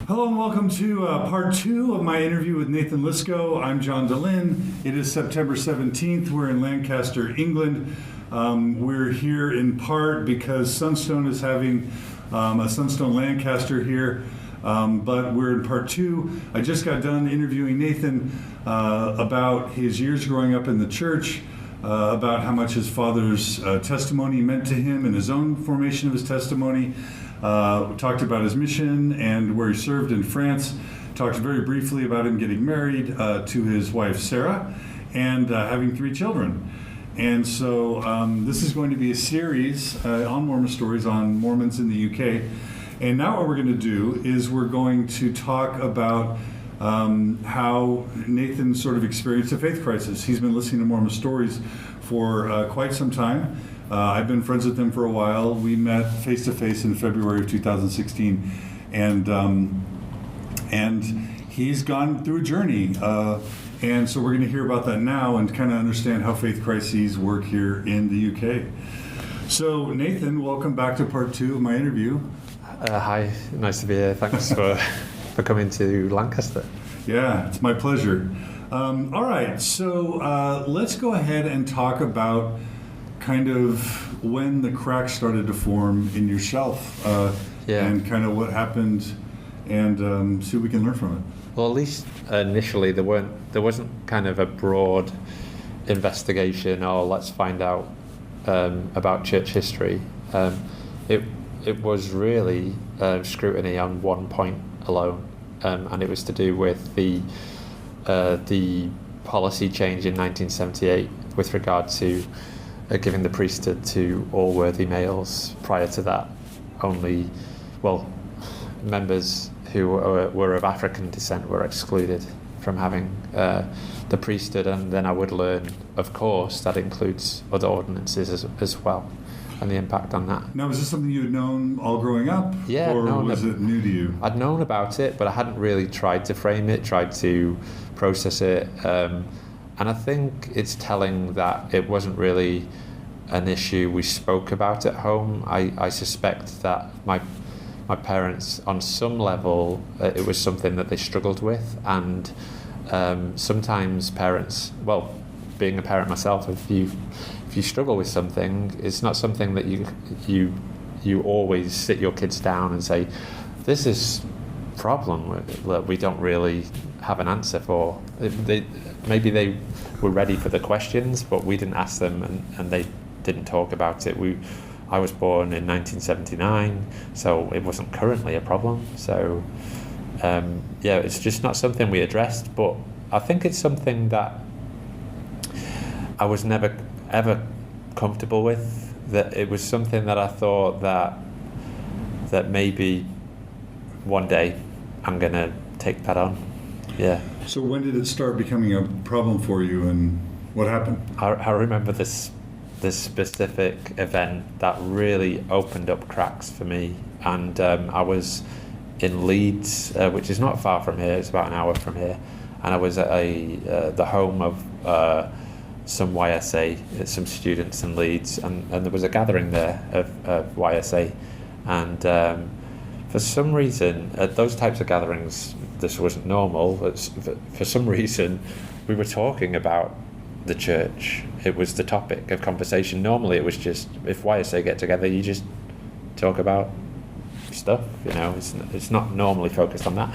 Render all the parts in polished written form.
Hello and welcome to part 2 of my interview with Nathan Lisgo. I'm John DeLynn. It is September 17th. We're in Lancaster, England. We're here in part because Sunstone is having a Sunstone Lancaster here, but we're in part 2. I just got done interviewing Nathan about his years growing up in the church, about how much his father's testimony meant to him and his own formation of his testimony. We talked about his mission and where he served in France. Talked very briefly about him getting married to his wife Sarah and having 3 children. And so this is going to be a series on Mormon Stories on Mormons in the UK. And now what we're going to do is we're going to talk about how Nathan sort of experienced a faith crisis. He's been listening to Mormon Stories for quite some time. I've been friends with him for a while. We met face-to-face in February of 2016. And he's gone through a journey. And so we're going to hear about that now and kind of understand how faith crises work here in the UK. So Nathan, welcome back to part 2 of my interview. Hi, nice to be here. Thanks for coming to Lancaster. Yeah, it's my pleasure. All right, so let's go ahead and talk about kind of when the cracks started to form in yourself and kind of what happened and see what we can learn from it. Well, at least initially there wasn't kind of a broad investigation or let's find out about church history. It was really scrutiny on one point alone, and it was to do with the policy change in 1978 with regard to giving the priesthood to all worthy males. Prior to that, only, members who were of African descent were excluded from having the priesthood, and then I would learn, of course, that includes other ordinances as well, and the impact on that. Now, was this something you had known all growing up? Yeah. Or was it new to you? I'd known about it, but I hadn't really tried to frame it, tried to process it. And I think it's telling that it wasn't really an issue we spoke about at home. I suspect that my parents, on some level, it was something that they struggled with. And sometimes parents, being a parent myself, if you struggle with something, it's not something that you always sit your kids down and say, this is a problem that we don't really have an answer for. Maybe they were ready for the questions, but we didn't ask them, and they didn't talk about it. I was born in 1979, so it wasn't currently a problem. So it's just not something we addressed, but I think it's something that I was never ever comfortable with. That it was something that I thought that maybe one day I'm gonna take that on. Yeah. So when did it start becoming a problem for you, and what happened? I remember this specific event that really opened up cracks for me, and I was in Leeds, which is not far from here. It's about an hour from here, and I was at the home of some YSA, some students in Leeds, and there was a gathering there of YSA, and for some reason at those types of gatherings this wasn't normal. For some reason we were talking about the church. It was the topic of conversation. Normally it was just, if YSA get together, you just talk about stuff, it's not normally focused on that,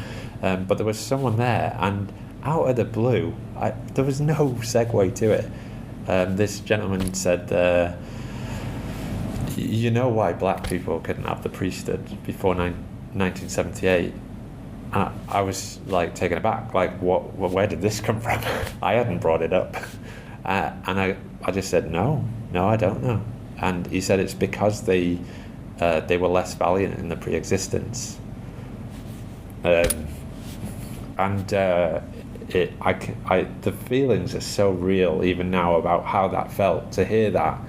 but there was someone there, and out of the blue, there was no segue to it. This gentleman said, you know why black people couldn't have the priesthood before 1978? I was like taken aback, like where did this come from? I hadn't brought it up, and I just said no, I don't know. And he said it's because they were less valiant in the pre-existence, the feelings are so real even now about how that felt to hear that,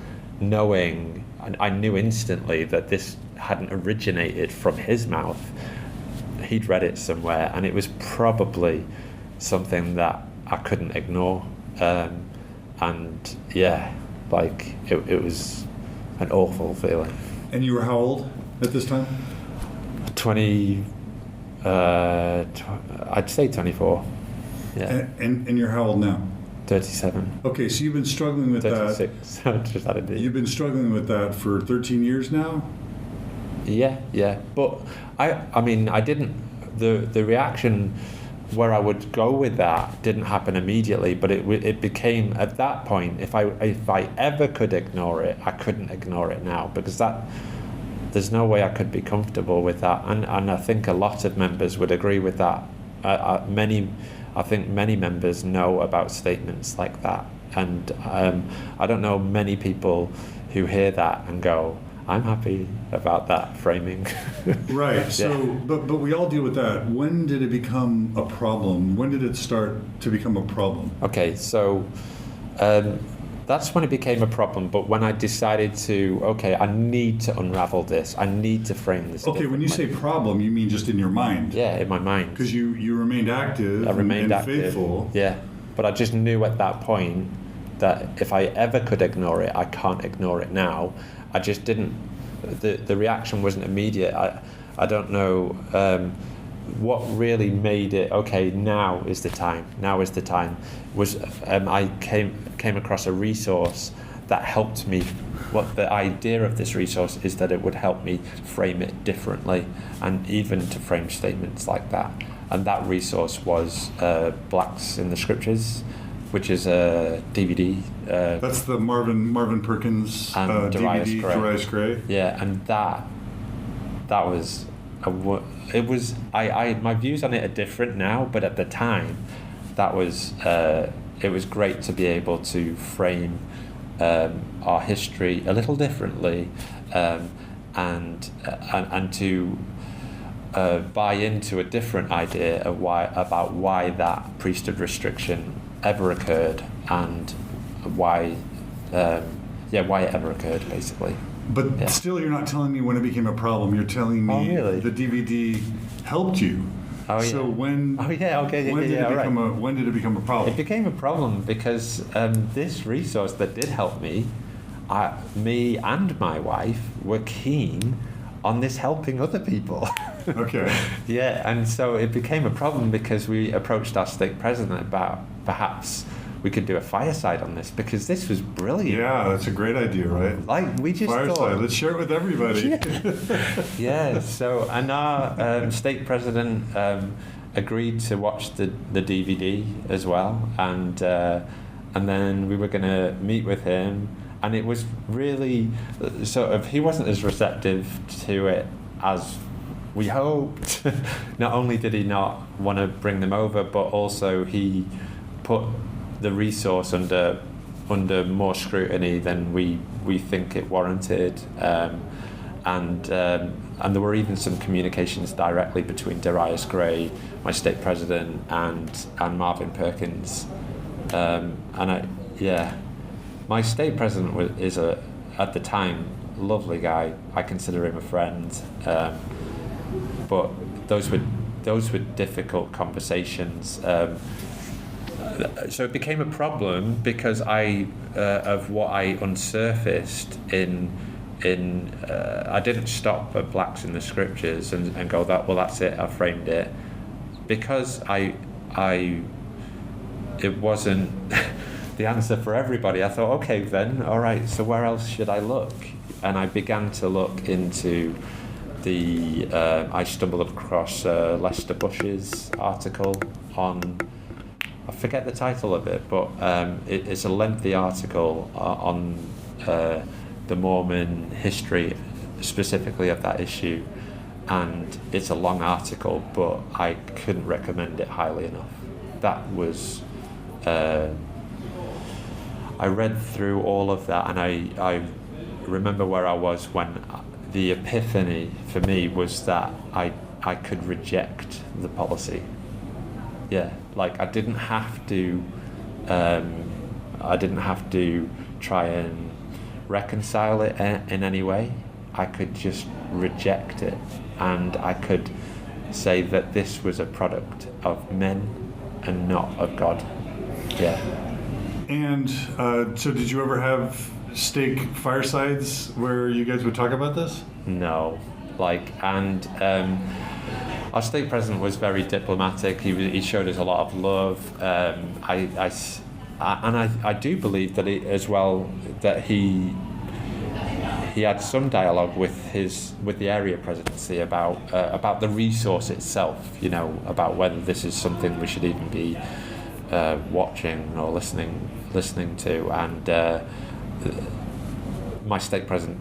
knowing, and I knew instantly that this hadn't originated from his mouth. He'd read it somewhere, and it was probably something that I couldn't ignore. It was an awful feeling. And you were how old at this time? 20, I'd say 24. Yeah. And you're how old now? 37. Okay, so you've been struggling with 36. that. Just added it. You've been struggling with that for 13 years now? Yeah. But I mean, I didn't. The reaction where I would go with that didn't happen immediately, but it became, at that point, if I ever could ignore it, I couldn't ignore it now, because there's no way I could be comfortable with that, and I think a lot of members would agree with that. I think many members know about statements like that, and I don't know many people who hear that and go, I'm happy about that framing. Right. So, Yeah. but we all deal with that. When did it become a problem? When did it start to become a problem? Okay, so that's when it became a problem. But when I decided I need to unravel this. I need to frame this. Okay, when you say problem, you mean just in your mind? Yeah, in my mind. Because you remained active. I remained and active. faithful. Yeah, but I just knew at that point that if I ever could ignore it, I can't ignore it now. I just didn't. The reaction wasn't immediate. I don't know what really made it. Okay, now is the time. Now is the time. Was I came across a resource that helped me. What the idea of this resource is that it would help me frame it differently, and even to frame statements like that. And that resource was Blacks in the Scriptures, which is a DVD. That's the Marvin Perkins and Darius DVD, Gray. Darius Gray. Yeah, and that was it was my views on it are different now, but at the time, that was it was great to be able to frame our history a little differently, and to buy into a different idea of why that priesthood restriction ever occurred, and why it ever occurred, basically. But Yeah. still, you're not telling me when it became a problem. You're telling me Oh, really? the DVD helped you. Oh, yeah. So when? Oh, yeah, okay, When did yeah, it right. become when did it become a problem? It became a problem because this resource that did help me, me and my wife were keen on this helping other people. Okay. Yeah, and so it became a problem because we approached our stake president about perhaps we could do a fireside on this, because this was brilliant. Yeah, that's a great idea, right? Like, we just Fireside. thought, Let's share it with everybody. yeah. So, and our stake president agreed to watch the DVD as well, and then we were going to meet with him, and it was really sort of, he wasn't as receptive to it as we hoped. Not only did he not want to bring them over, but also he put the resource under more scrutiny than we think it warranted, and there were even some communications directly between Darius Gray, my stake president, and Marvin Perkins, my stake president is at the time, lovely guy. I consider him a friend, but those were difficult conversations. So it became a problem because of what I unsurfaced in I didn't stop at Blacks in the Scriptures and go, that's it, I framed it, because it wasn't the answer for everybody. I thought, okay then, all right, so where else should I look? And I began to look into I stumbled across Lester Bush's article on, I forget the title of it, but it's a lengthy article on the Mormon history, specifically of that issue, and it's a long article, but I couldn't recommend it highly enough. That was, I read through all of that, and I remember where I was when the epiphany for me was that I could reject the policy. Yeah, like I didn't have to try and reconcile it in any way. I could just reject it, and I could say that this was a product of men and not of God. Yeah. And so did you ever have stake firesides where you guys would talk about this? No, Our stake president was very diplomatic. He showed us a lot of love. I do believe that he had some dialogue with the area presidency about the resource itself. About whether this is something we should even be watching or listening to. And my stake president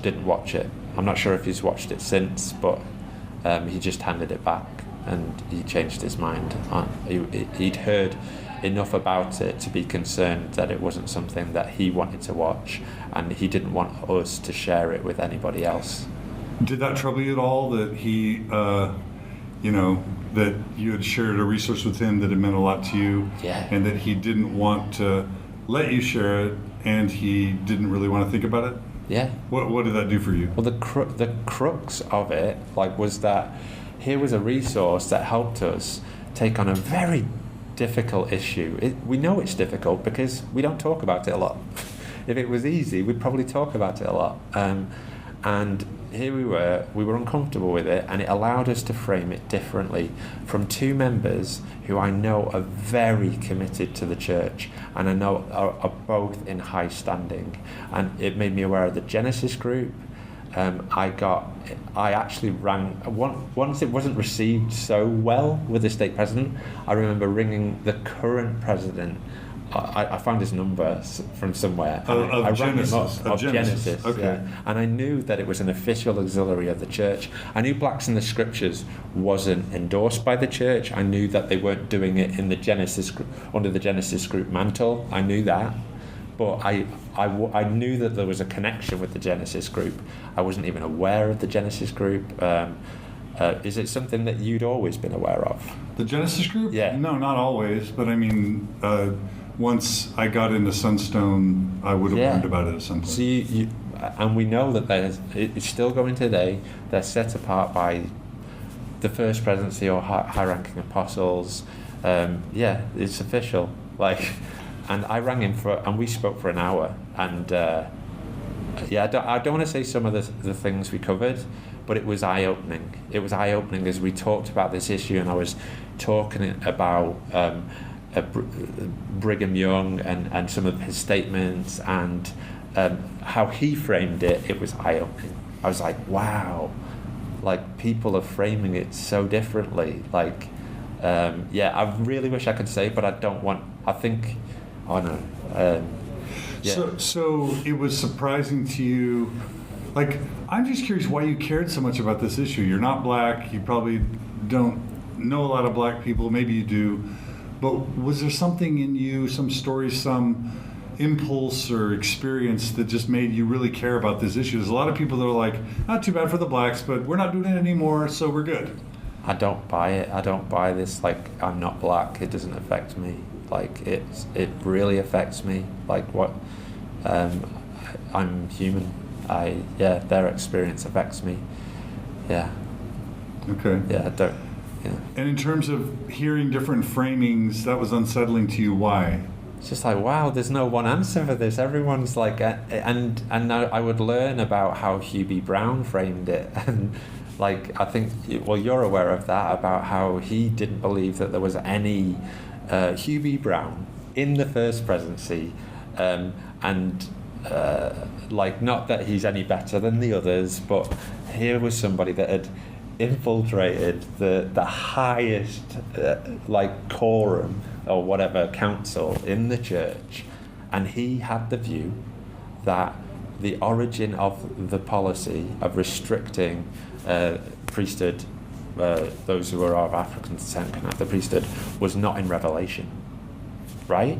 didn't watch it. I'm not sure if he's watched it since, but he just handed it back and he changed his mind. He'd heard enough about it to be concerned that it wasn't something that he wanted to watch, and he didn't want us to share it with anybody else. Did that trouble you at all, that he, that you had shared a resource with him that had meant a lot to you, Yeah. and that he didn't want to let you share it, and he didn't really want to think about it? Yeah. What did that do for you? Well, the crux of it, was that here was a resource that helped us take on a very difficult issue. We know it's difficult because we don't talk about it a lot. If it was easy, we'd probably talk about it a lot. And here we were uncomfortable with it, and it allowed us to frame it differently from two members who I know are very committed to the church, and I know are both in high standing. And it made me aware of the Genesis group. I actually rang, once it wasn't received so well with the stake president, I remember ringing the current president. I found his number from somewhere. I rang him up, of Genesis. Okay. Yeah. And I knew that it was an official auxiliary of the church. I knew Blacks in the Scriptures wasn't endorsed by the church. I knew that they weren't doing it in the Genesis under the Genesis group mantle. I knew that. But I knew that there was a connection with the Genesis group. I wasn't even aware of the Genesis group. Is it something that you'd always been aware of? The Genesis group? Yeah. No, not always. But I mean, once I got into Sunstone, I would have learned about it at some point. So you and we know that it's still going today. They're set apart by the first presidency or high-ranking apostles. It's official. And I rang him and we spoke for an hour. And I don't want to say some of the things we covered, but it was eye-opening. It was eye-opening as we talked about this issue, and I was talking about Brigham Young and some of his statements and how he framed it. It was eye-opening. I was like, wow, people are framing it so differently. I really wish I could say, but I don't want. I think. Oh no. So it was surprising to you. I'm just curious why you cared so much about this issue. You're not Black. You probably don't know a lot of Black people. Maybe you do. But was there something in you, some story, some impulse or experience that just made you really care about this issue? There's a lot of people that are like, not too bad for the Blacks, but we're not doing it anymore, so we're good. I don't buy it. I don't buy this, I'm not Black, it doesn't affect me. It really affects me. I'm human. Their experience affects me. Yeah. Okay. Yeah, I don't. Yeah. And in terms of hearing different framings, that was unsettling to you. Why? It's just wow, there's no one answer for this. Everyone's and I would learn about how Hugh B. Brown framed it, and I think, you're aware of that, about how he didn't believe that there was any Hugh B. Brown in the first presidency, not that he's any better than the others, but here was somebody that had infiltrated the highest quorum or whatever council in the church, and he had the view that the origin of the policy of restricting priesthood, those who are of African descent can have the priesthood, was not in Revelation, right?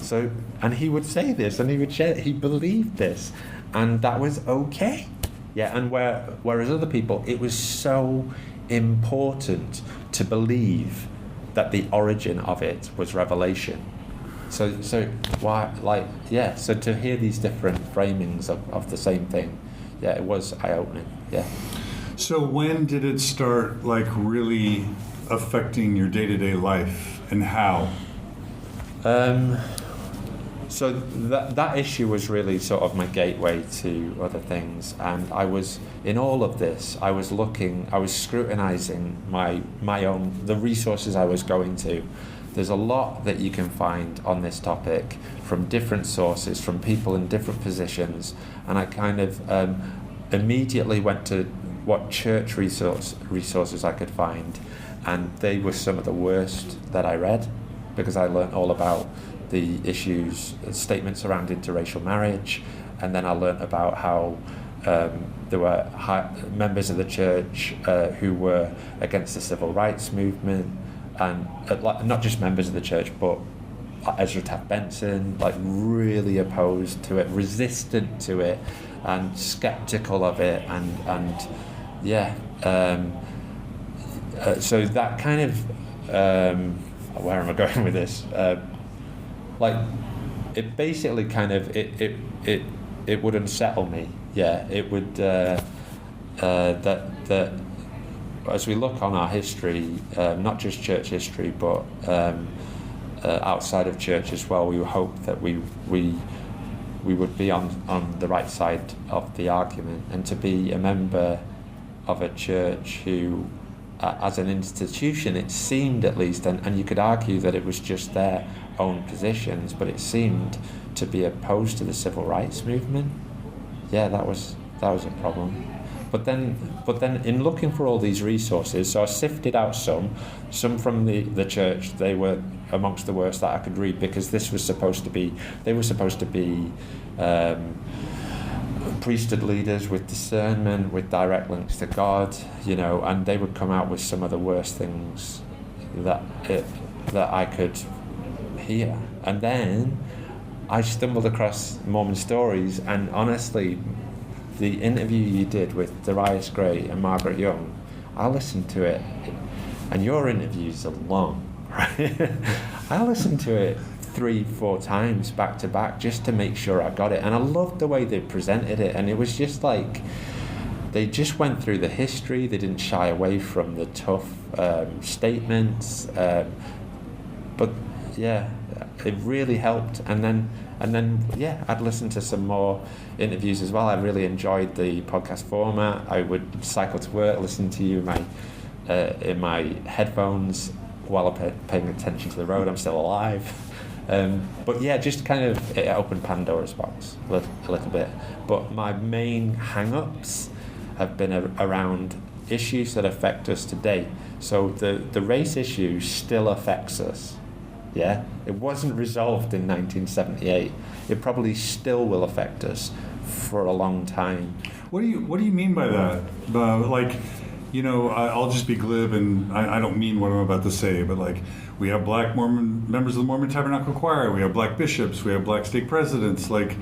So, and he would say this, and he would share, he believed this, and that was okay. Yeah, and whereas other people, it was so important to believe that the origin of it was Revelation. So why, so to hear these different framings of the same thing, it was eye-opening, yeah. So when did it start, really affecting your day-to-day life, and how? So that issue was really sort of my gateway to other things, and I was in all of this. I was scrutinizing the resources I was going to. There's a lot that you can find on this topic from different sources, from people in different positions, and I kind of immediately went to what church resources I could find, and they were some of the worst that I read, because I learned all about the issues, statements around interracial marriage, and then I learnt about how there were members of the church who were against the civil rights movement, and not just members of the church, but Ezra Taft Benson, like really opposed to it, resistant to it, and skeptical of it, and so that kind of where am I going with this? Like, it basically kind of it would unsettle me. Yeah, it would that as we look on our history, not just church history, but outside of church as well, we hope that we would be on the right side of the argument, and to be a member of a church who, as an institution, it seemed at least, and you could argue that it was just their own positions, but it seemed to be opposed to the civil rights movement. Yeah, that was a problem. But then in looking for all these resources, so I sifted out some from the church. They were amongst the worst that I could read, because they were supposed to be priesthood leaders with discernment, with direct links to God, and they would come out with some of the worst things that I could hear. And then I stumbled across Mormon Stories, and honestly, the interview you did with Darius Gray and Margaret Young, I listened to it, and your interviews are long, right? I listened to it 3-4 times back to back just to make sure I got it, and I loved the way they presented it, and it was just like they just went through the history. They didn't shy away from the tough statements, but yeah, it really helped. And then I'd listen to some more interviews as well. I really enjoyed the podcast format. I would cycle to work, listen to you in my headphones while I'm paying attention to the road. I'm still alive. But yeah, just kind of it opened Pandora's box a little bit. But my main hang-ups have been around issues that affect us today. So the race issue still affects us. Yeah, it wasn't resolved in 1978. It probably still will affect us for a long time. What do you mean by that? I'll just be glib, and I don't mean what I'm about to say, but like, we have black Mormon members of the Mormon Tabernacle Choir, we have black bishops, we have black stake presidents, like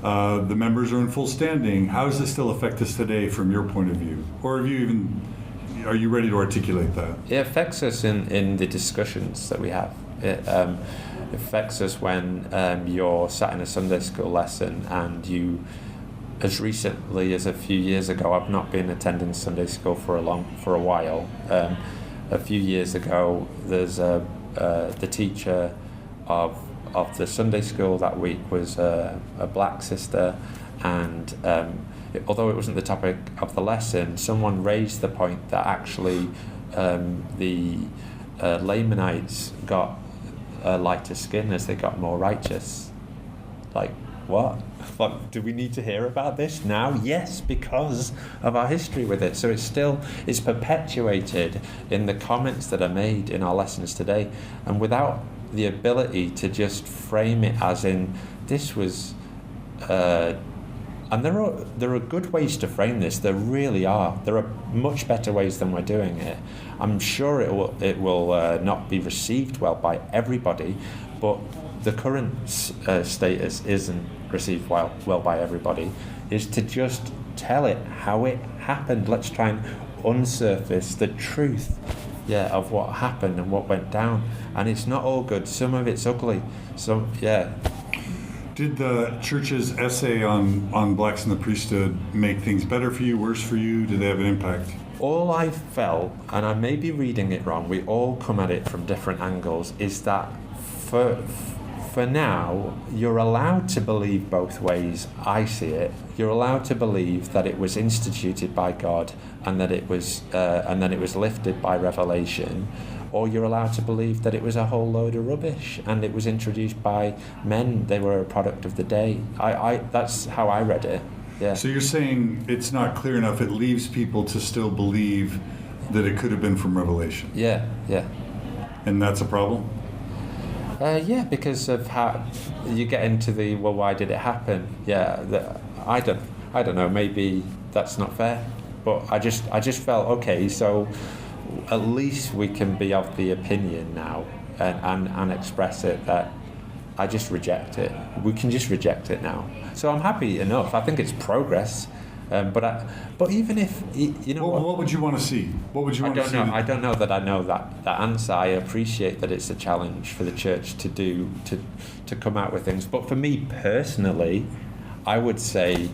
the members are in full standing. How does it still affect us today from your point of view? Or are you ready to articulate that? It affects us in the discussions that we have. It affects us when you're sat in a Sunday school lesson, and you, as recently as a few years ago, I've not been attending Sunday school for a while. A few years ago, there's the teacher of the Sunday school that week was a black sister, and although it wasn't the topic of the lesson, someone raised the point that actually the Lamanites got lighter skin as they got more righteous. Like, what? Like, do we need to hear about this now? Yes, because of our history with it. So it's perpetuated in the comments that are made in our lessons today, and without the ability to just frame it as in this was and there are good ways to frame this. There really are. There are much better ways than we're doing it. I'm sure it will not be received well by everybody, but the current status isn't received well by everybody, is to just tell it how it happened. Let's try and unsurface the truth of what happened and what went down. And it's not all good. Some of it's ugly. Did the church's essay on blacks in the priesthood make things better for you, worse for you? Did they have an impact? All I felt, and I may be reading it wrong, we all come at it from different angles, is that for now, you're allowed to believe both ways. I see it. You're allowed to believe that it was instituted by God and that it was and then it was lifted by revelation, or you're allowed to believe that it was a whole load of rubbish and it was introduced by men. They were a product of the day. I that's how I read it. Yeah. So you're saying it's not clear enough. It leaves people to still believe that it could have been from revelation. Yeah. Yeah. And that's a problem? Yeah, because of how you get into the, well, why did it happen? Yeah, I don't know. Maybe that's not fair, but I just felt, okay, so at least we can be of the opinion now and express it that I just reject it. We can just reject it now. So I'm happy enough. I think it's progress. But even if what would you want to see? What would you want to see? I don't know that I know that answer. I appreciate that it's a challenge for the church to do to come out with things. But for me personally, I would say,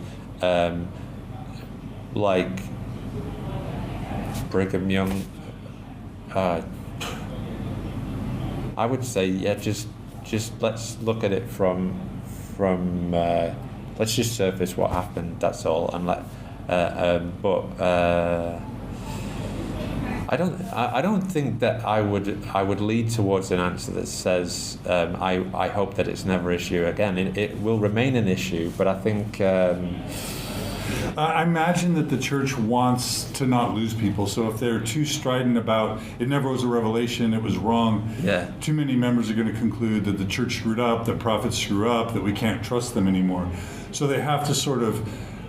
like Brigham Young. I would say, yeah, just let's look at it from. Let's just surface what happened. That's all, and I don't think that I would lead towards an answer that says I hope that it's never an issue again. It will remain an issue, but I think. I imagine that the church wants to not lose people. So if they're too strident about it never was a revelation, it was wrong, too many members are going to conclude that the church screwed up, that prophets screw up, that we can't trust them anymore. So they have to sort of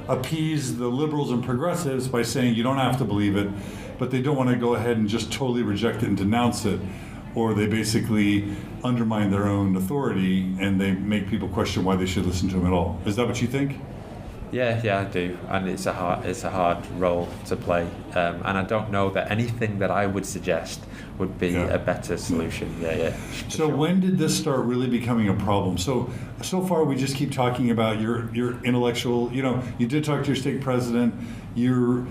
appease the liberals and progressives by saying you don't have to believe it, but they don't want to go ahead and just totally reject it and denounce it, or they basically undermine their own authority and they make people question why they should listen to them at all. Is that what you think? Yeah, I do, and it's a hard role to play, and I don't know that anything that I would suggest would be a better solution. Yeah. So when did this start really becoming a problem? So far we just keep talking about your intellectual. You did talk to your stake president. You're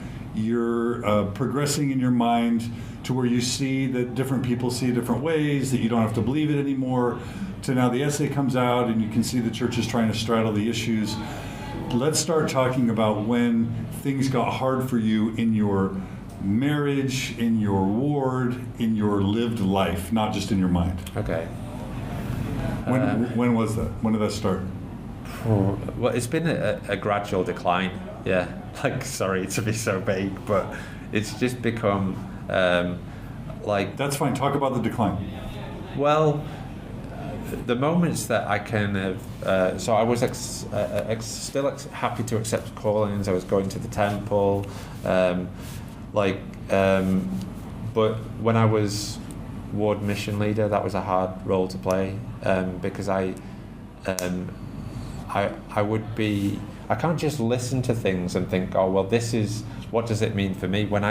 progressing in your mind to where you see that different people see different ways, that you don't have to believe it anymore. To now the essay comes out and you can see the church is trying to straddle the issues. Let's start talking about when things got hard for you in your marriage, in your ward, in your lived life, not just in your mind. Okay. When was that? When did that start? Well, it's been a gradual decline. Yeah. Sorry to be so vague, but it's just become That's fine. Talk about the decline. Well, the moments that I kind of so I was still happy to accept callings. I was going to the temple, but when I was ward mission leader, that was a hard role to play because I would be. I can't just listen to things and think, oh well, this is what does it mean for me. When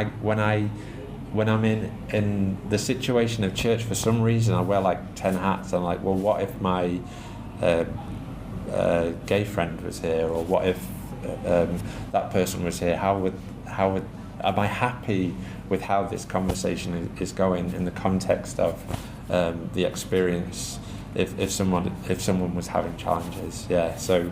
I'm in the situation of church, for some reason I wear like 10 hats. I'm like, well, what if my gay friend was here, or what if that person was here? How would am I happy with how this conversation is going in the context of the experience? If someone was having challenges, So,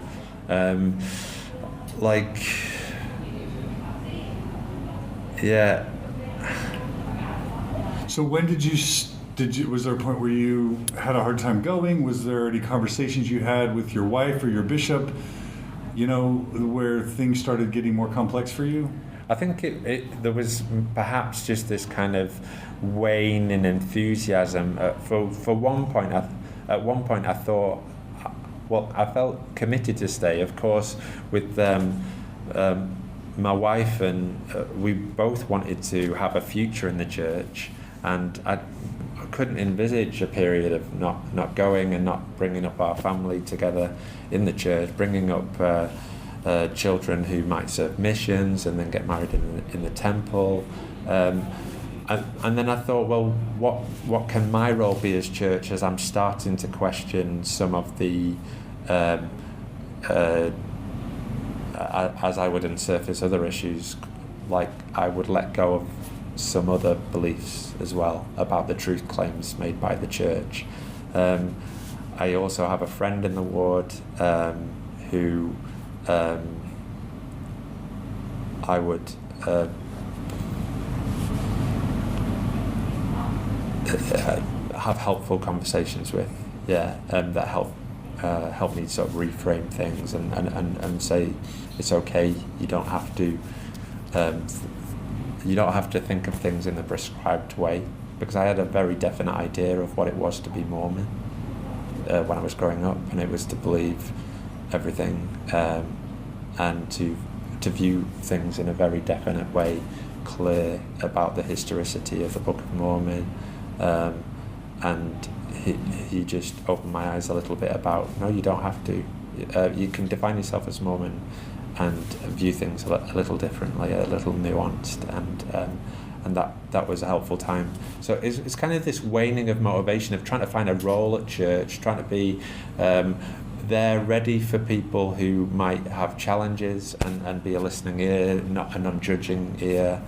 So when did you was there a point where you had a hard time going? Was there any conversations you had with your wife or your bishop, where things started getting more complex for you? I think there was perhaps just this kind of wane in enthusiasm. For one point, at one point I thought, well, I felt committed to stay. Of course, with my wife and we both wanted to have a future in the church, and I couldn't envisage a period of not going and not bringing up our family together in the church, bringing up children who might serve missions and then get married in the temple. And then I thought, well, what can my role be as church, as I'm starting to question some of the as I would surface other issues, like I would let go of some other beliefs as well about the truth claims made by the church. I also have a friend in the ward who I would have helpful conversations with, that help me sort of reframe things and say it's okay. You don't have to think of things in the prescribed way, because I had a very definite idea of what it was to be Mormon when I was growing up, and it was to believe everything and to view things in a very definite way, clear about the historicity of the Book of Mormon, and he just opened my eyes a little bit about, no, you don't have to. You can define yourself as Mormon and view things a little differently, a little nuanced, and that was a helpful time. So it's kind of this waning of motivation of trying to find a role at church, trying to be there ready for people who might have challenges and be a listening ear, not a non-judging ear,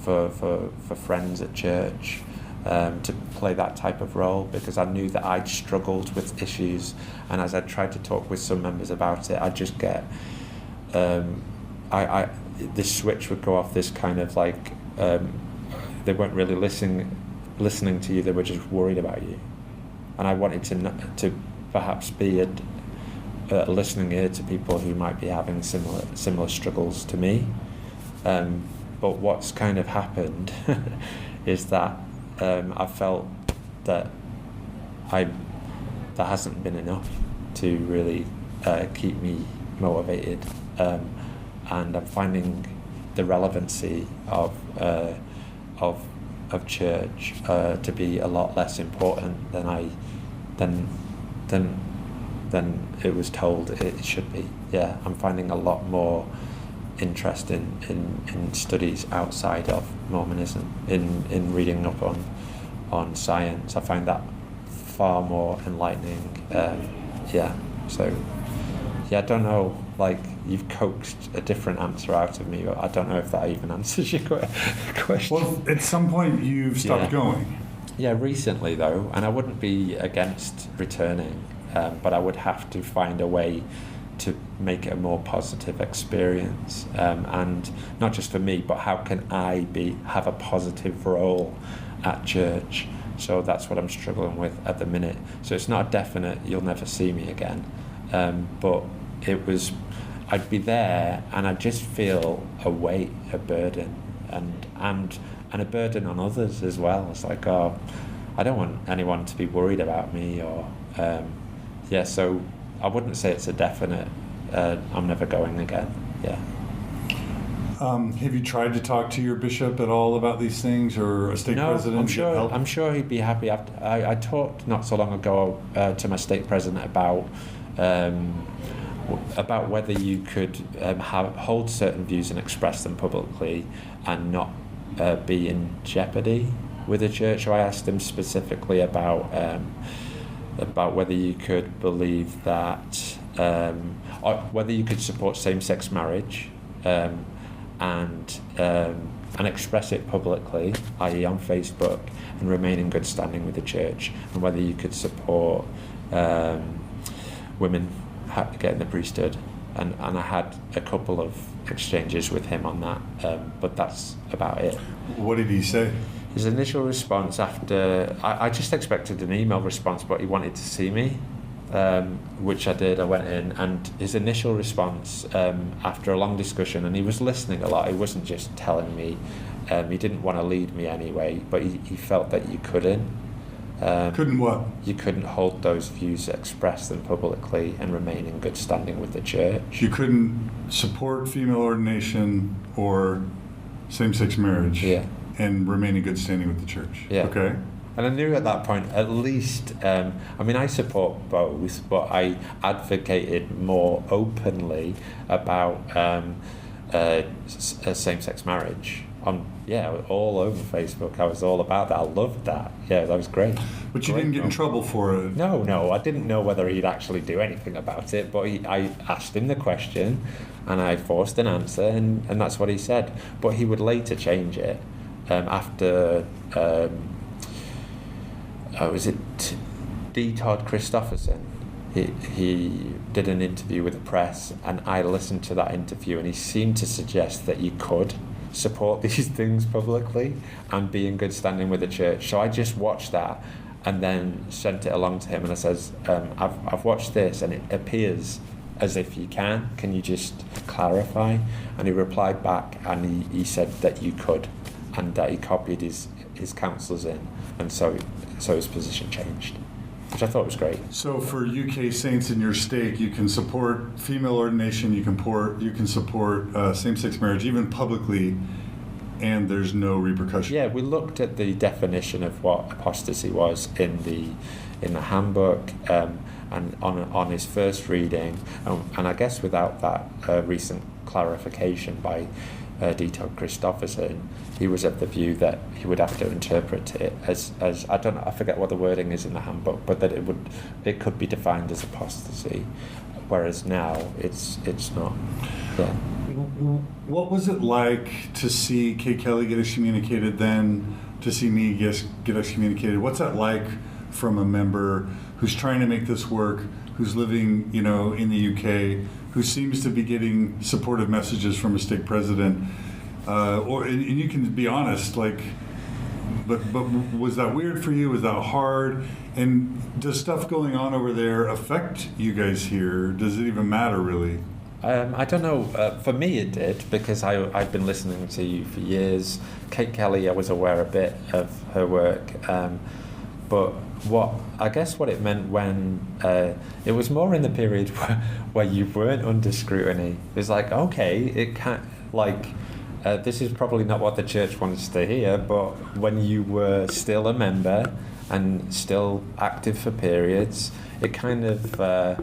for friends at church, to play that type of role, because I knew that I'd struggled with issues, and as I tried to talk with some members about it, I'd just get this switch would go off, this kind of like they weren't really listening to you, they were just worried about you, and I wanted to perhaps be a listening ear to people who might be having similar struggles to me. But what's kind of happened is that I felt that there hasn't been enough to really keep me motivated, and I'm finding the relevancy of church to be a lot less important than it was told it should be. Yeah, I'm finding a lot more interest in studies outside of Mormonism, in reading up on science. I find that far more enlightening. I don't know, like, you've coaxed a different answer out of me, but I don't know if that even answers your question. Well, at some point you've stopped going. Yeah, recently though, and I wouldn't be against returning, but I would have to find a way to make it a more positive experience, and not just for me, but how can I have a positive role at church? So that's what I'm struggling with at the minute. So it's not a definite you'll never see me again, but I'd be there, and I just feel a weight, a burden, and a burden on others as well. It's like, I don't want anyone to be worried about me, or so I wouldn't say it's a definite I'm never going again. Have you tried to talk to your bishop at all about these things, or a stake president? I'm sure he'd be happy. I talked not so long ago to my stake president about whether you could hold certain views and express them publicly and not be in jeopardy with the church. So I asked him specifically about whether you could believe that, or whether you could support same-sex marriage and express it publicly, i.e. on Facebook, and remain in good standing with the church, and whether you could support women getting the priesthood. And I had a couple of exchanges with him on that, but that's about it. What did he say? His initial response after, I just expected an email response, but he wanted to see me, which I did. I went in, and his initial response after a long discussion, and he was listening a lot, he wasn't just telling me, he didn't want to lead me anyway, but he felt that you couldn't. Couldn't what? You couldn't hold those views, express them publicly, and remain in good standing with the church. You couldn't support female ordination or same-sex marriage, and remain in good standing with the church. Yeah. Okay. And I knew at that point, at least, I support both, but I advocated more openly about same-sex marriage. All over Facebook. I was all about that. I loved that. Yeah, that was great. But you didn't get in trouble for it? No. I didn't know whether he'd actually do anything about it, but I asked him the question, and I forced an answer, and that's what he said. But he would later change it after... D. Todd Christopherson, he did an interview with the press, and I listened to that interview, and he seemed to suggest that you could support these things publicly and be in good standing with the church. So I just watched that and then sent it along to him, and I says, I've watched this, and it appears as if you can you just clarify? And he replied back, and he said that you could, and that he copied his counsellors in, and so his position changed, which I thought was great. So for UK saints in your stake, you can support female ordination, you can support same-sex marriage, even publicly, and there's no repercussion. Yeah, we looked at the definition of what apostasy was in the handbook, and on his first reading, and I guess without that recent clarification by D. Todd Christopherson, he was of the view that he would have to interpret it as I forget what the wording is in the handbook, but that it could be defined as apostasy, whereas now it's not. Yeah. What was it like to see Kate Kelly get excommunicated, then to see me get excommunicated? What's that like from a member who's trying to make this work, who's living, in the UK, who seems to be getting supportive messages from a stake president? And you can be honest, but was that weird for you? Was that hard? And does stuff going on over there affect you guys here? Does it even matter, really? I don't know. For me, it did, because I've been listening to you for years. Kate Kelly, I was aware a bit of her work, but what it meant when it was more in the period where you weren't under scrutiny. It was like, okay, it can't this is probably not what the church wants to hear, but when you were still a member and still active for periods, it kind of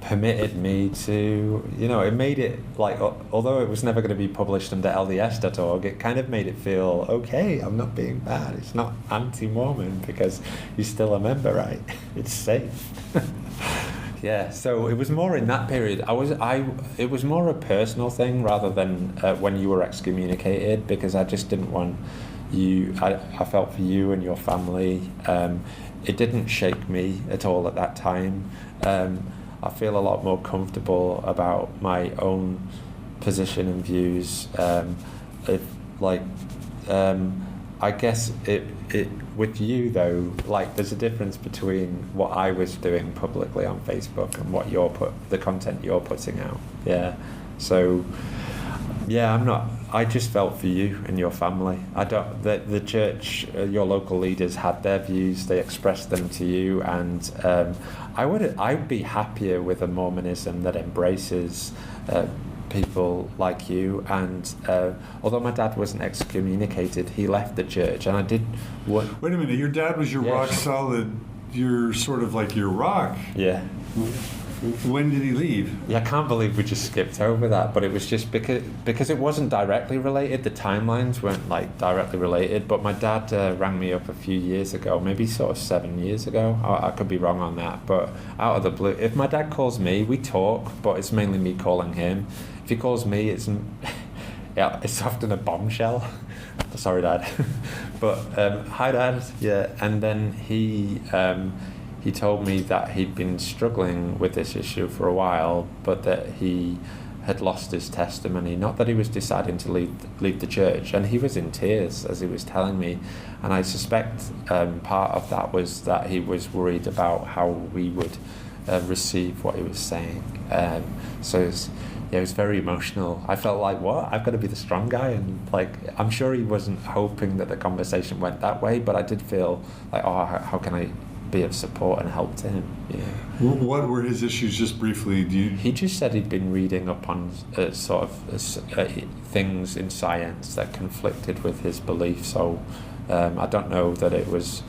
permitted me to, it made it although it was never going to be published under LDS.org, it kind of made it feel, okay, I'm not being bad. It's not anti-Mormon because you're still a member, right? It's safe. Yeah, so it was more in that period. It was more a personal thing rather than when you were excommunicated, because I just didn't want you. I felt for you and your family. It didn't shake me at all at that time. I feel a lot more comfortable about my own position and views. I guess it with you though, there's a difference between what I was doing publicly on Facebook and what the content you're putting out. Yeah. So yeah, I just felt for you and your family. The church, your local leaders had their views, they expressed them to you, and I'd be happier with a Mormonism that embraces people like you. And although my dad wasn't excommunicated, he left the church, and I did. Wait a minute, your dad was your rock solid. You're sort of like your rock. Yeah. When did he leave? Yeah, I can't believe we just skipped over that, but it was just because it wasn't directly related. The timelines weren't directly related, but my dad rang me up a few years ago, maybe sort of 7 years ago. I could be wrong on that, but out of the blue, if my dad calls me, we talk, but it's mainly me calling him. If he calls me, it's often a bombshell. Sorry, Dad. But hi, Dad. Yeah, and then he told me that he'd been struggling with this issue for a while, but that he had lost his testimony. Not that he was deciding to leave the church, and he was in tears as he was telling me. And I suspect part of that was that he was worried about how we would receive what he was saying. So it was very emotional. I felt like, what? I've got to be the strong guy, and I'm sure he wasn't hoping that the conversation went that way, but I did feel like, how can I be of support and help to him? Yeah. What were his issues, just briefly? He just said he'd been reading up on things in science that conflicted with his belief. So I don't know that it was,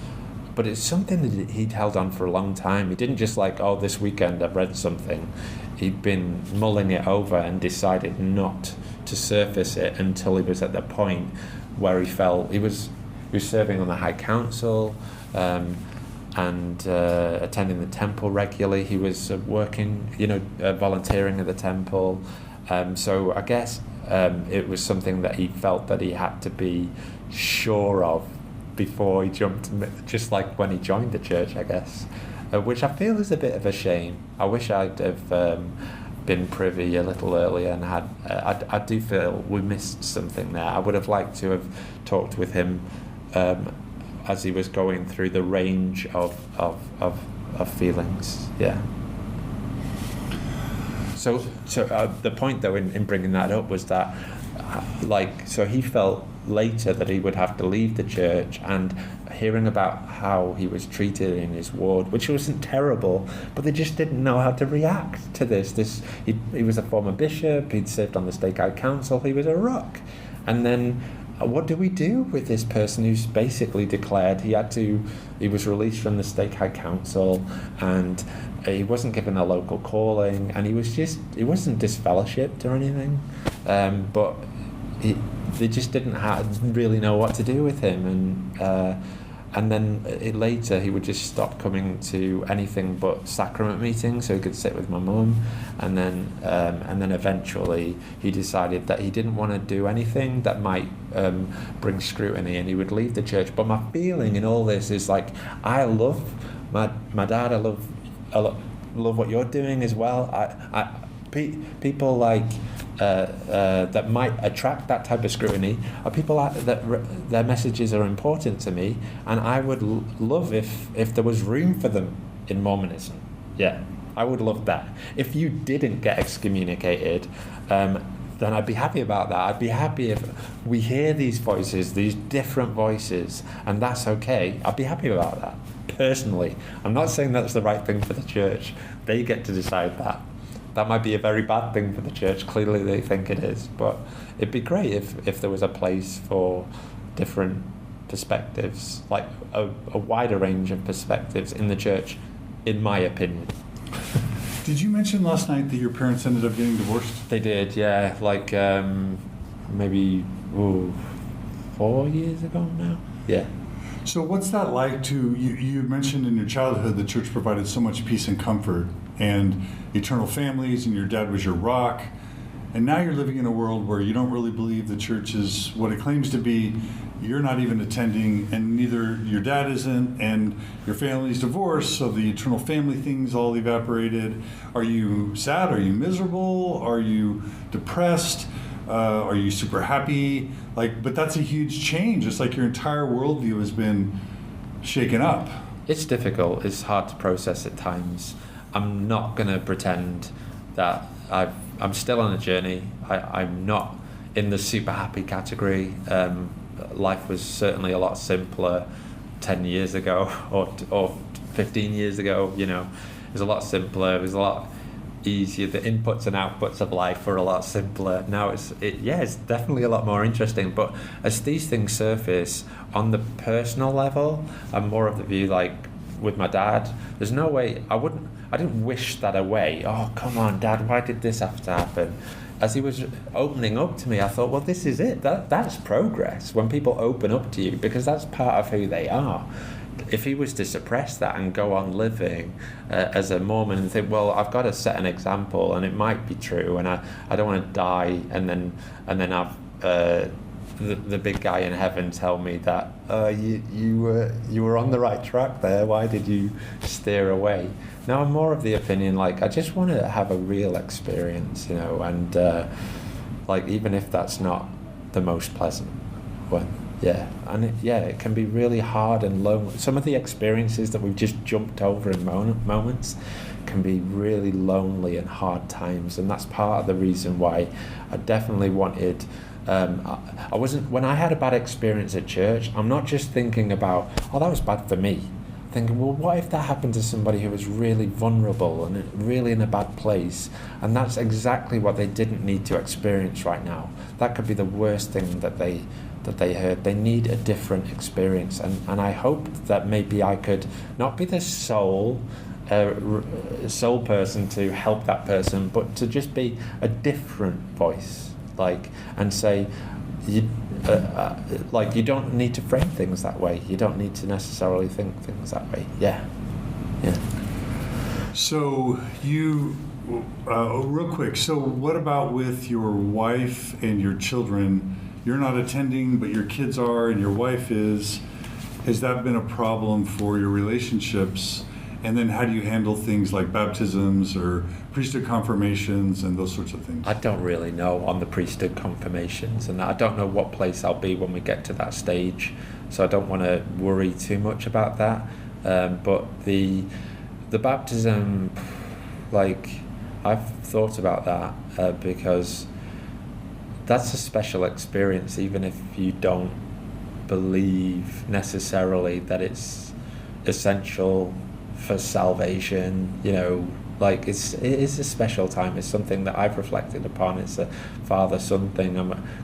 but it's something that he'd held on for a long time. He didn't just this weekend I've read something. He'd been mulling it over and decided not to surface it until he was at the point where he felt he was serving on the High Council. And attending the temple regularly. He was working, volunteering at the temple. So I guess it was something that he felt that he had to be sure of before he jumped, just like when he joined the church, I guess. which I feel is a bit of a shame. I wish I'd have been privy a little earlier and had. I do feel we missed something there. I would have liked to have talked with him as he was going through the range of feelings. Yeah. So the point though in bringing that up was that so he felt later that he would have to leave the church, and hearing about how he was treated in his ward, which wasn't terrible, but they just didn't know how to react to this. He was a former bishop, he'd served on the Stakeout Council, he was a rock. And then what do we do with this person who's basically declared he was released from the Stakeout Council, and he wasn't given a local calling, and he wasn't disfellowshipped or anything, but they just didn't really know what to do with him, and then later he would just stop coming to anything but sacrament meetings so he could sit with my mum, and then eventually he decided that he didn't want to do anything that might bring scrutiny, and he would leave the church. But my feeling in all this is like, I love my dad, I love what you're doing as well. People like that might attract that type of scrutiny are people that their messages are important to me, and I would love if there was room for them in Mormonism. Yeah, I would love that. If you didn't get excommunicated, then I'd be happy about that. I'd be happy if we hear these voices, these different voices, and that's okay. I'd be happy about that, personally. I'm not saying that's the right thing for the church. They get to decide that. That might be a very bad thing for the church. Clearly they think it is. But it'd be great if there was a place for different perspectives, like a wider range of perspectives in the church, in my opinion. Did you mention last night that your parents ended up getting divorced? They did, yeah. Like maybe 4 years ago now. Yeah. So what's that like to, you mentioned in your childhood the church provided so much peace and comfort and eternal families, and your dad was your rock, and now you're living in a world where you don't really believe the church is what it claims to be. You're not even attending, and neither your dad isn't, and your family's divorced, so the eternal family thing's all evaporated. Are you sad? Are you miserable? Are you depressed? Are you super happy? But that's a huge change. It's like your entire worldview has been shaken up. It's difficult. It's hard to process at times. I'm not going to pretend that I'm still on a journey. I'm not in the super happy category. Life was certainly a lot simpler 10 years ago or 15 years ago. It was a lot simpler. It was a lot easier. The inputs and outputs of life were a lot simpler. Now it's definitely a lot more interesting. But as these things surface on the personal level, I'm more of the view, like with my dad, there's no way I didn't wish that away. Oh, come on, Dad, why did this have to happen? As he was opening up to me, I thought, well, this is it. That's progress, when people open up to you, because that's part of who they are. If he was to suppress that and go on living as a Mormon and think, well, I've got to set an example, and it might be true, and I don't want to die and then have the big guy in heaven tell me that you were on the right track there. Why did you steer away? Now I'm more of the opinion, like, I just want to have a real experience, and even if that's not the most pleasant one. Yeah, and it can be really hard and lonely. Some of the experiences that we've just jumped over in moments can be really lonely and hard times, and that's part of the reason why I definitely wanted. I wasn't, when I had a bad experience at church, I'm not just thinking about, that was bad for me. I'm thinking, well, what if that happened to somebody who was really vulnerable and really in a bad place? And that's exactly what they didn't need to experience right now. That could be the worst thing that they heard. They need a different experience, and I hoped that maybe I could not be the sole person to help that person, but to just be a different voice, and say, you don't need to frame things that way. You don't need to necessarily think things that way. Yeah. So you, real quick. So what about with your wife and your children? You're not attending, but your kids are, and your wife is. Has that been a problem for your relationships? And then how do you handle things like baptisms or priesthood confirmations and those sorts of things? I don't really know on the priesthood confirmations, and I don't know what place I'll be when we get to that stage, so I don't want to worry too much about that. But the baptism, like, I've thought about that because that's a special experience, even if you don't believe necessarily that it's essential for salvation. You know, like, it is a special time. It's something that I've reflected upon. It's a father-son thing.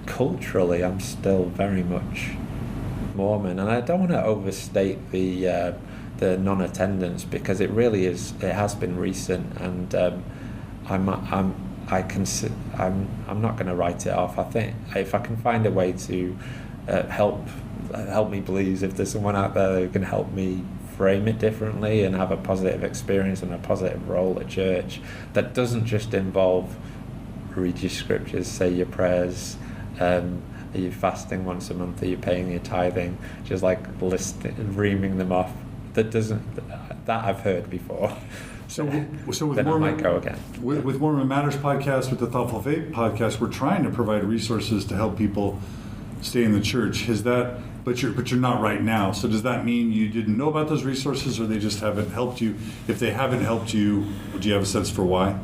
Culturally, I'm still very much Mormon, and I don't want to overstate the non-attendance, because it really is. It has been recent, and I'm not going to write it off. I think if I can find a way to help me believe, if there's someone out there who can help me frame it differently and have a positive experience and a positive role at church that doesn't just involve read your scriptures, say your prayers, are you fasting once a month, are you paying your tithing, just like reaming them off. That I've heard before. So with then Mormon, I might go again. With Mormon Matters podcast, with the Thoughtful Faith podcast, we're trying to provide resources to help people stay in the church. But you're not right now. So does that mean you didn't know about those resources, or they just haven't helped you? If they haven't helped you, do you have a sense for why?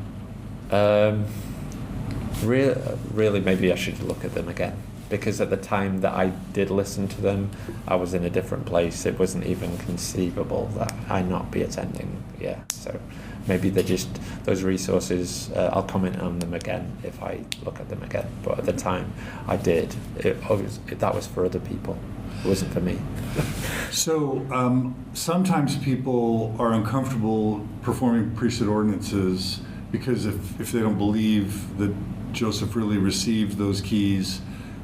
Really, maybe I should look at them again. Because at the time that I did listen to them, I was in a different place. It wasn't even conceivable that I not be attending. Yeah, so maybe they're just those resources. I'll comment on them again if I look at them again. But at the time, I did. That was for other people. It wasn't for me. So sometimes people are uncomfortable performing priesthood ordinances because if they don't believe that Joseph really received those keys,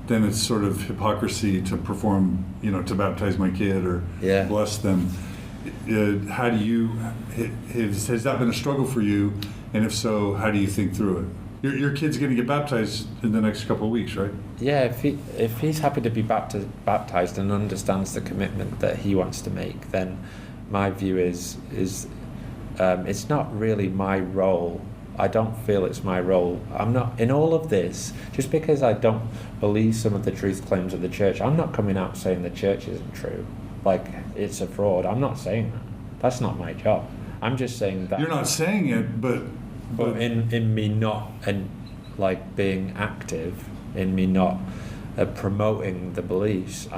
then it's sort of hypocrisy to perform, to baptize my kid or bless them. How do you, has that been a struggle for you? And if so, how do you think through it? Your kid's going to get baptized in the next couple of weeks, right? Yeah, if he's happy to be baptized and understands the commitment that he wants to make, then my view is it's not really my role. I don't feel it's my role. I'm not, in all of this, just because I don't believe some of the truth claims of the church, I'm not coming out saying the church isn't true. Like, it's a fraud. I'm not saying that. That's not my job. I'm just saying that. You're not saying it, but in me not, and like being active, in me not promoting the beliefs,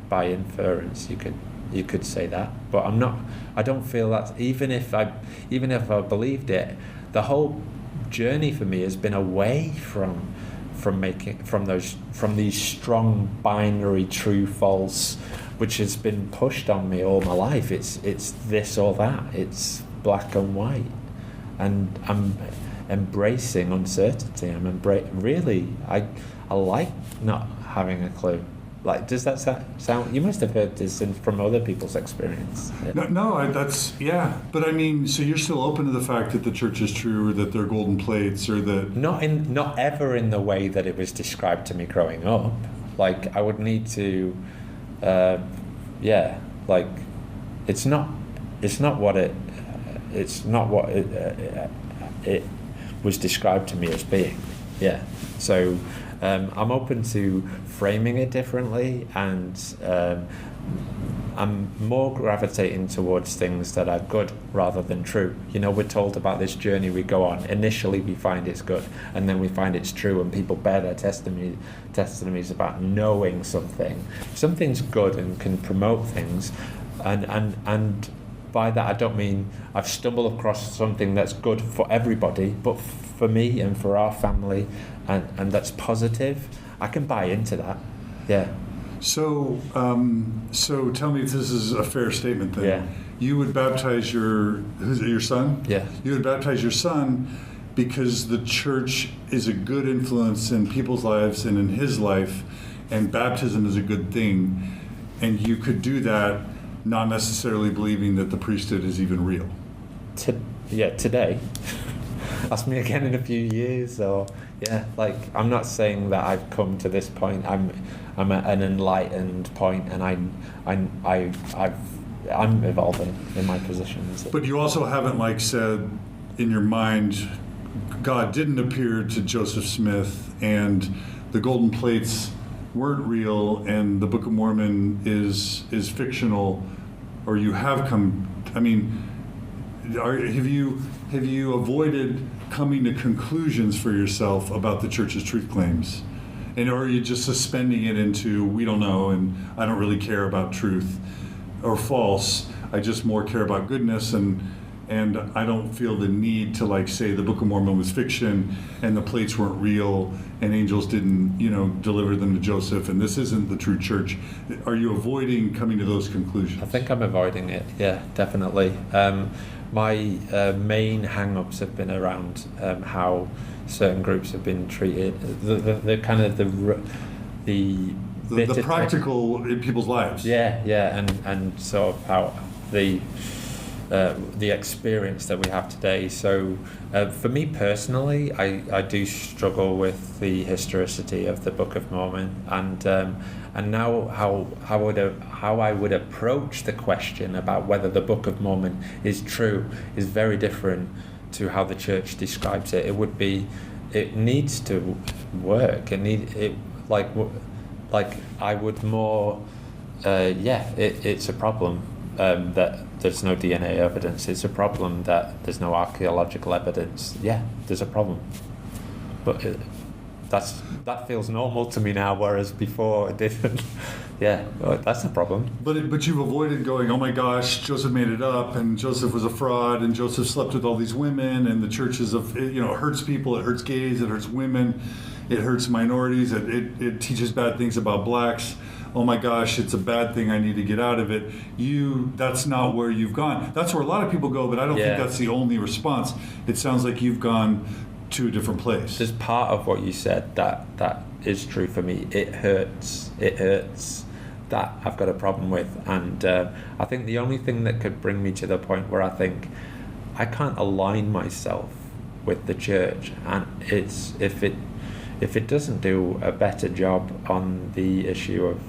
by inference, you could say that. But I'm not, I don't feel that, even if I believed it, the whole journey for me has been away from these strong binary true false, which has been pushed on me all my life. It's this or that. It's black and white, and I'm embracing uncertainty. I like not having a clue. Like, does that sound? You must have heard this from other people's experience. Yeah. But I mean, so you're still open to the fact that the church is true, or that they're golden plates, or that not ever in the way that it was described to me growing up. Like, I would need to, like, it's not what it was described to me as being. Yeah. So I'm open to framing it differently, and I'm more gravitating towards things that are good rather than true. We're told about this journey we go on. Initially we find it's good, and then we find it's true, and people bear their testimonies about knowing something's good and can promote things, and by that I don't mean I've stumbled across something that's good for everybody, but for me and for our family, and that's positive. I can buy into that. Yeah. So tell me if this is a fair statement then. Yeah. You would baptize your son? Yeah. You would baptize your son because the church is a good influence in people's lives and in his life, and baptism is a good thing, and you could do that not necessarily believing that the priesthood is even real. Today. Ask me again in a few years, or I'm not saying that I've come to this point. I'm at an enlightened point, and I've I'm evolving in my positions. But you also haven't like said in your mind, God didn't appear to Joseph Smith, and the golden plates weren't real, and the Book of Mormon is fictional, or you have come. I mean, have you avoided coming to conclusions for yourself about the church's truth claims? And or are you just suspending it into, we don't know, and I don't really care about truth or false, I just more care about goodness, and I don't feel the need to like say the Book of Mormon was fiction and the plates weren't real and angels didn't, deliver them to Joseph, and this isn't the true church. Are you avoiding coming to those conclusions? I think I'm avoiding it, yeah, definitely. My main hang-ups have been around how certain groups have been treated, the kind of the practical in people's lives. Yeah, and sort of how the experience that we have today. So for me personally, I do struggle with the historicity of the Book of Mormon, and now how I would approach the question about whether the Book of Mormon is true is very different to how the church describes it. It needs to work. I would more it's a problem that there's no DNA evidence. It's a problem that there's no archaeological evidence. Yeah, there's a problem, but that feels normal to me now, whereas before it didn't. Yeah, well, that's a problem. But you've avoided going, oh my gosh, Joseph made it up, and Joseph was a fraud, and Joseph slept with all these women, and the church is it hurts people, it hurts gays, it hurts women, it hurts minorities, it teaches bad things about blacks. Oh my gosh, it's a bad thing, I need to get out of it. That's not where you've gone. That's where a lot of people go, but I don't think that's the only response. It sounds like you've gone to a different place. There's part of what you said that is true for me. It hurts. That I've got a problem with, and I think the only thing that could bring me to the point where I think I can't align myself with the church, and it's if it doesn't do a better job on the issue of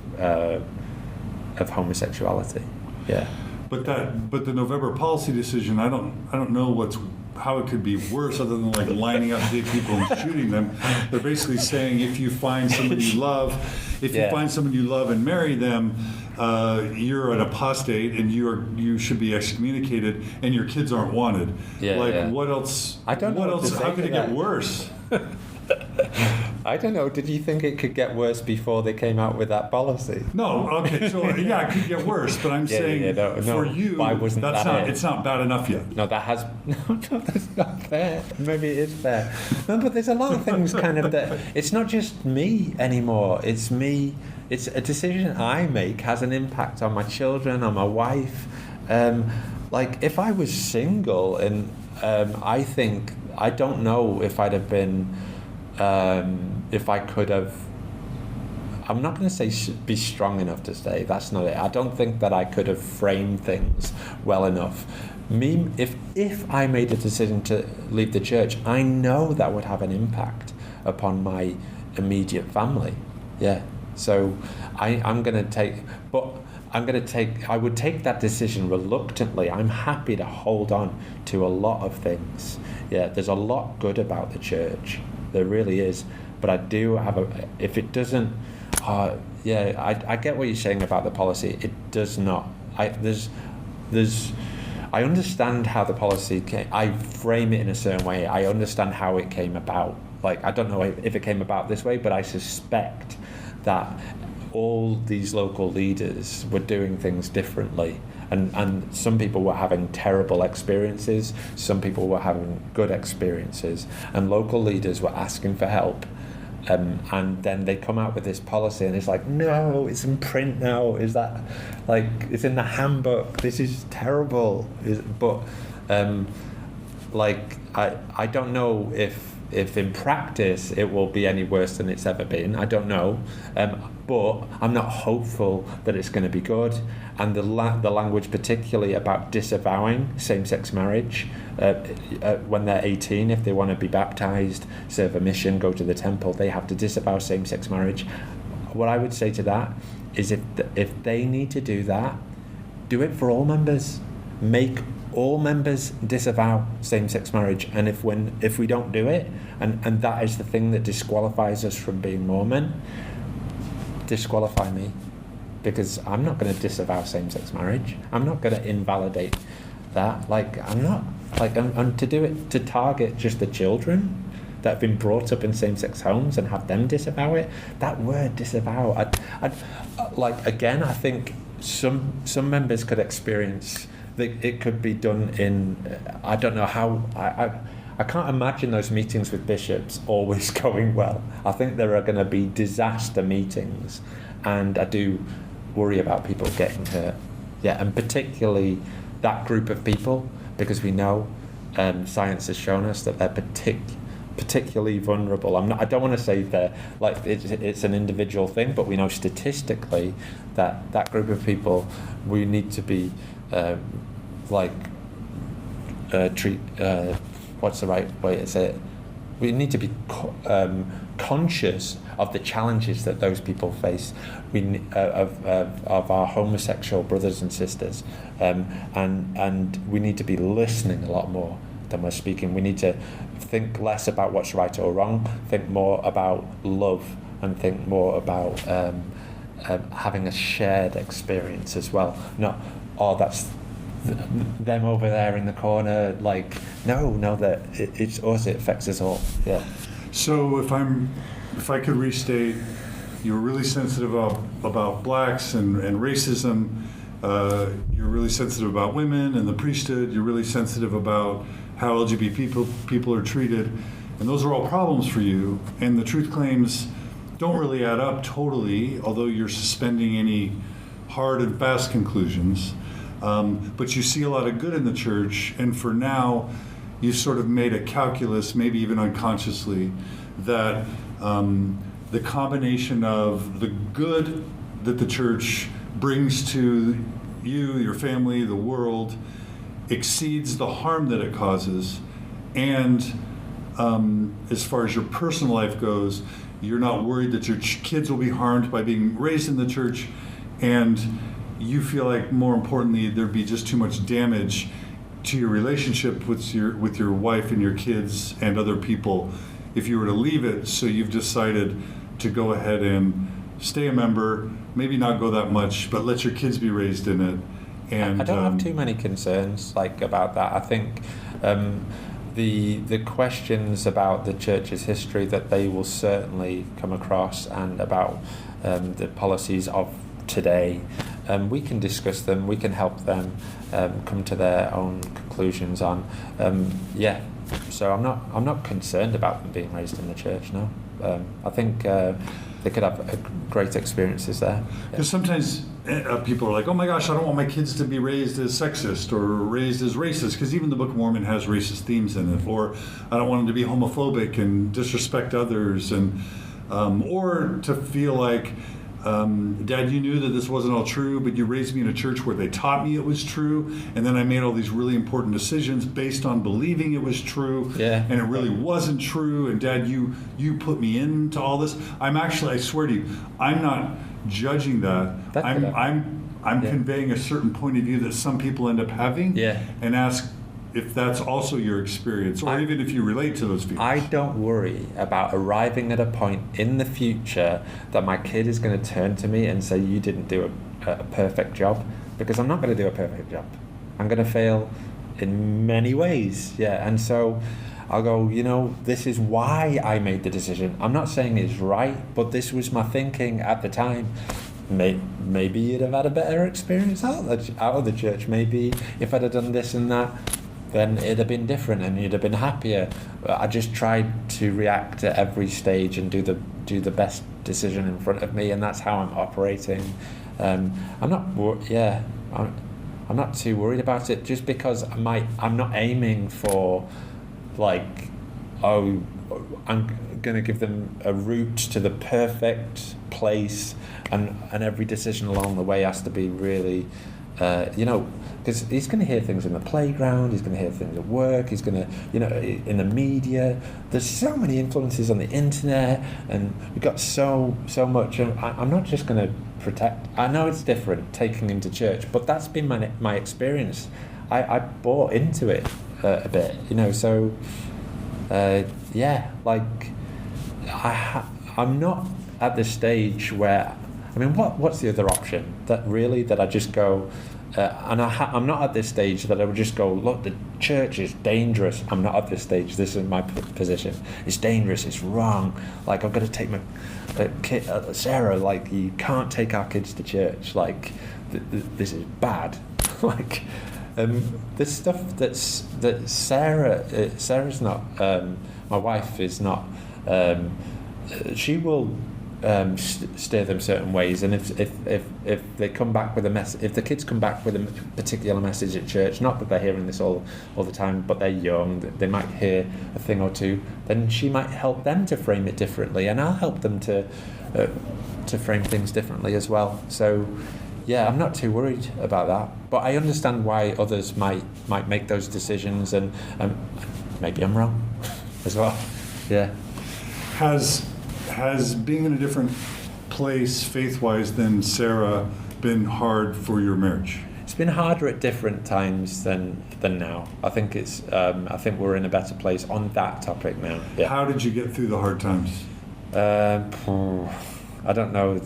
homosexuality. Yeah. But the November policy decision, I don't know how it could be worse other than like lining up gay people and shooting them. They're basically saying if you find someone you love, and marry them, you're an apostate and you should be excommunicated, and your kids aren't wanted. What else? I don't know. What else? How could it get worse? I don't know. Did you think it could get worse before they came out with that policy? No. Okay. So it could get worse. But I'm saying for you, it's not bad enough yet. No, that's not fair. Maybe it is fair. No, but there's a lot of things kind of that. It's not just me anymore. It's me. It's a decision I make has an impact on my children, on my wife. If I was single, and I don't know if I'd have been. If I could have, I'm not going to say be strong enough to stay. That's not it. I don't think that I could have framed things well enough. If I made a decision to leave the church, I know that would have an impact upon my immediate family. Yeah. So I would take that decision reluctantly. I'm happy to hold on to a lot of things. Yeah, there's a lot good about the church. There really is. But I do have if it doesn't, I get what you're saying about the policy. It does not. I understand how the policy came. I frame it in a certain way. I understand how it came about. I don't know if it came about this way, but I suspect that all these local leaders were doing things differently. And some people were having terrible experiences, some people were having good experiences, and local leaders were asking for help. And then they come out with this policy, and it's like, no, it's in print now. Is that it's in the handbook? This is terrible. I don't know if in practice it will be any worse than it's ever been. I don't know. But I'm not hopeful that it's going to be good. And the language, particularly about disavowing same-sex marriage when they're 18, if they want to be baptized, serve a mission, go to the temple, they have to disavow same-sex marriage. What I would say to that is if they need to do that, do it for all members. Make all members disavow same-sex marriage, and if we don't do it, and that is the thing that disqualifies us from being Mormon, disqualify me, because I'm not going to disavow same-sex marriage. I'm not going to invalidate that. I'm to do it to target just the children that have been brought up in same-sex homes and have them disavow it. That word disavow, again, I think some members could experience that it could be done in, I don't know how, I can't imagine those meetings with bishops always going well. I think there are going to be disaster meetings, and I do worry about people getting hurt. Yeah, and particularly that group of people, because we know science has shown us that they're particularly vulnerable. I don't want to say they're it's an individual thing, but we know statistically that group of people, we need to be what's the right way to say it? We need to be conscious of the challenges that those people face. Of our homosexual brothers and sisters, and we need to be listening a lot more than we're speaking. We need to think less about what's right or wrong, think more about love, and think more about having a shared experience as well. Not, that's them over there in the corner. No, that it's us. It affects us all. Yeah. So if I could restate, you're really sensitive about blacks and racism. You're really sensitive about women and the priesthood. You're really sensitive about how LGBT people are treated, and those are all problems for you. And the truth claims don't really add up totally, although you're suspending any hard and fast conclusions. But you see a lot of good in the church, and for now, you've sort of made a calculus, maybe even unconsciously, that the combination of the good that the church brings to you, your family, the world, exceeds the harm that it causes. And as far as your personal life goes, you're not worried that your kids will be harmed by being raised in the church, and you feel like, more importantly, there'd be just too much damage to your relationship with your wife and your kids and other people if you were to leave it. So you've decided to go ahead and stay a member, maybe not go that much, but let your kids be raised in it. And I don't have too many concerns about that. I think the questions about the church's history that they will certainly come across, and about the policies of today, we can discuss them. We can help them come to their own conclusions on. So I'm not concerned about them being raised in the church. No, I think they could have great experiences there. Because sometimes people are like, oh my gosh, I don't want my kids to be raised as sexist or raised as racist, because even the Book of Mormon has racist themes in it. Or I don't want them to be homophobic and disrespect others, and or to feel like, Dad, you knew that this wasn't all true, but you raised me in a church where they taught me it was true, and then I made all these really important decisions based on believing it was true, and it really wasn't true, and Dad, you put me into all this. I swear to you, I'm not judging that. I'm conveying a certain point of view that some people end up having, and ask if that's also your experience, or even if you relate to those people. I don't worry about arriving at a point in the future that my kid is going to turn to me and say, you didn't do a perfect job, because I'm not going to do a perfect job. I'm going to fail in many ways, and so I'll go, this is why I made the decision. I'm not saying it's right, but this was my thinking at the time. Maybe you'd have had a better experience out of the church. Maybe if I'd have done this and that, then it'd have been different and you'd have been happier. I just tried to react at every stage and do the best decision in front of me, and that's how I'm operating. I'm not too worried about it, just because I'm not aiming for I'm going to give them a route to the perfect place, and every decision along the way has to be really because he's going to hear things in the playground, he's going to hear things at work, he's going to, in the media. There's so many influences on the internet, and we've got so much. And I'm not just going to protect. I know it's different taking him to church, but that's been my experience. I bought into it a bit, So I'm not at the stage where. I mean, what's the other option? That I just go. I'm not at this stage that I would just go, look, the church is dangerous. I'm not at this stage. This is my position. It's dangerous. It's wrong. Like, I've got to take my kid, Sarah. Like, you can't take our kids to church. Like, this is bad. Like, this stuff that Sarah's not. My wife is not. She will. Steer them certain ways, and if they come back with a message, if the kids come back with a particular message at church, not that they're hearing this all the time, but they're young, they might hear a thing or two, then she might help them to frame it differently, and I'll help them to frame things differently as well. So yeah, I'm not too worried about that, but I understand why others might make those decisions, and maybe I'm wrong as well. Yeah. Has being in a different place faith-wise than Sarah been hard for your marriage? It's been harder at different times than now. I think I think we're in a better place on that topic now. Yeah. How did you get through the hard times? I don't know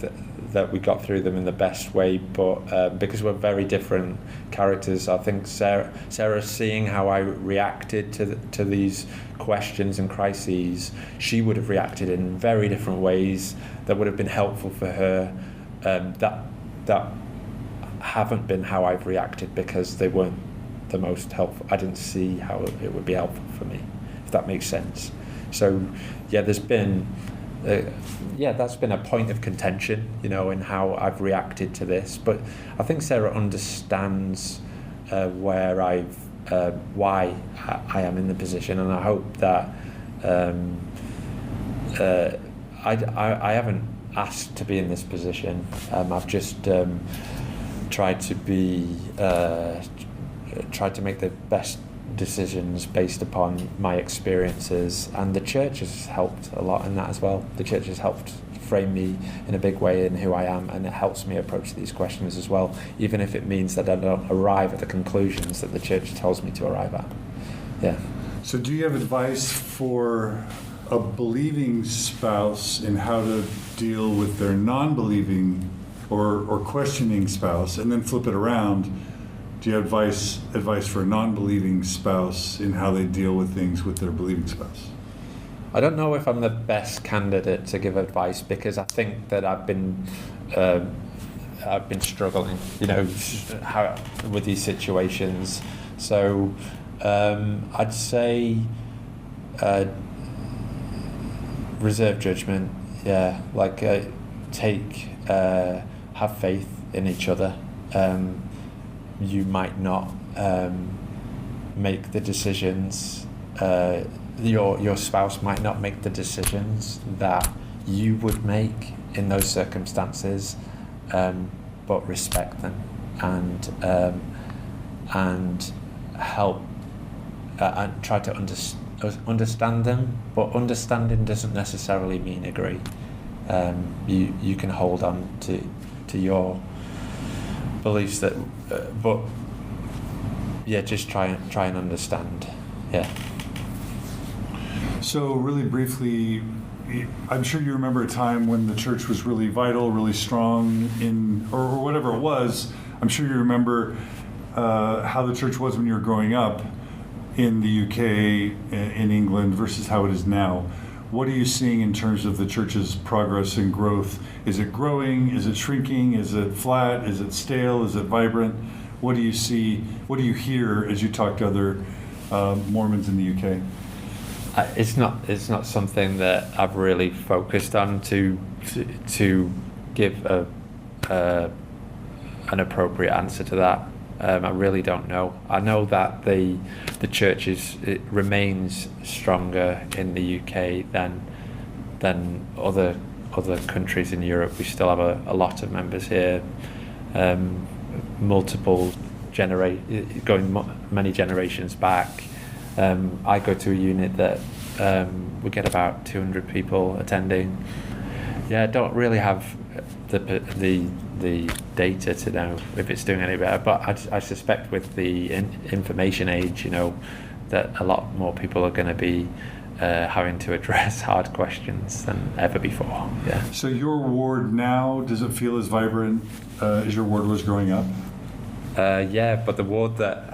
that we got through them in the best way, but because we're very different characters, I think Sarah, seeing how I reacted to these questions and crises, she would have reacted in very different ways that would have been helpful for her. That haven't been how I've reacted because they weren't the most helpful. I didn't see how it would be helpful for me, if that makes sense. So yeah, there's been. That's been a point of contention, in how I've reacted to this. But I think Sarah understands where why I am in the position, and I hope that I haven't asked to be in this position. I've just tried to make the best decisions based upon my experiences, and the church has helped a lot in that as well. The church has helped frame me in a big way in who I am, and it helps me approach these questions as well, even if it means that I don't arrive at the conclusions that the church tells me to arrive at. Yeah. So do you have advice for a believing spouse in how to deal with their non-believing or questioning spouse, and then flip it around? Do you have advice for a non-believing spouse in how they deal with things with their believing spouse? I don't know if I'm the best candidate to give advice, because I think that I've been struggling, with these situations. So I'd say reserve judgment. Yeah, like have faith in each other. You might not make the decisions, your spouse might not make the decisions that you would make in those circumstances, but respect them and help and try to understand them. But understanding doesn't necessarily mean agree. You can hold on to your beliefs that, but yeah, just try and understand. Yeah. So really briefly, I'm sure you remember a time when the church was really vital, really strong or whatever it was. I'm sure you remember how the church was when you were growing up in the UK, in England, versus how it is now. What are you seeing in terms of the church's progress and growth? Is it growing? Is it shrinking? Is it flat? Is it stale? Is it vibrant? What do you see? What do you hear as you talk to other Mormons in the UK? It's not something that I've really focused on to give an appropriate answer to that. I really don't know. I know that the church it remains stronger in the UK than other countries in Europe. We still have a lot of members here multiple many generations back. I go to a unit that we get about 200 people attending. Yeah, I don't really have the data to know if it's doing any better, but I suspect with the information age, that a lot more people are going to be having to address hard questions than ever before. Yeah. So your ward now, does it feel as vibrant as your ward was growing up? Yeah, but the ward that